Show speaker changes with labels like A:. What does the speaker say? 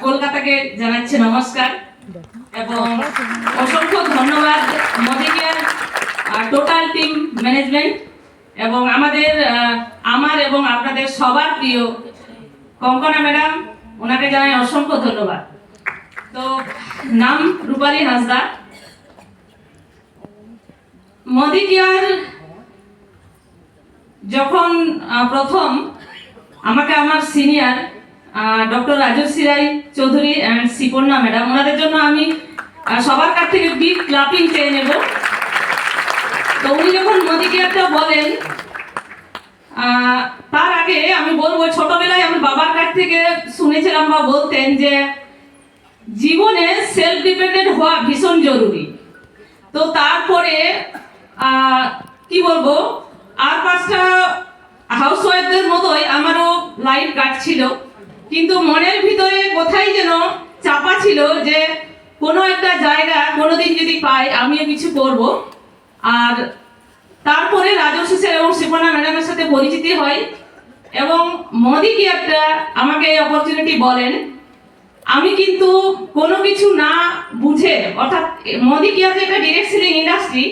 A: কলকাতাকে জানাচ্ছি নমস্কার এবং অসংখ্য ধন্যবাদ Modi care total team management এবং আমার এবং আপনাদের সবার প্রিয় কঙ্কনা ম্যাডাম, ওনাকে জানাই অসংখ্য ধন্যবাদ। তো নাম রূপালী হাঁসদা। মোদি কেয়ার যখন প্রথম আমাকে আমার senior doctor Rajashree Roy Chowdhury and Shiparna madam, ওনাদের জন্য আমি সবার কাছ থেকে বিগ ক্লাপিং চেয়ে নেব। তো উনি যখন মোদি কেয়ারটা বলেন, তার আগে আমি বলবো, ছোটবেলায় আমি বাবার কাছ থেকে শুনেছিলাম বা বলতেন যে জীবনে সেলফ ডিপেন্ডেন্ট হওয়া ভীষণ জরুরি। তো তারপরে কি বলবো, আর 5টা হাউসওয়াইফদের মতোই আমারও লাইফ কাটছিল, কিন্তু মনের ভিতরে কোথায় যেন চাপা ছিল যে কোনো একটা জায়গা কোনোদিন যদি পাই আমিও কিছু করব। আর তারপরে রাজশ্রী স্যার এবং শিপর্ণা ম্যাডামের সাথে পরিচিতি হয় এবং মোদি কেয়ারটা আমাকে এই অপরচুনিটি বলেন। আমি কিন্তু কোনো কিছু না বুঝে, অর্থাৎ মোদি কেয়ার যে একটা ডিরেক্ট সেলিং ইন্ডাস্ট্রি,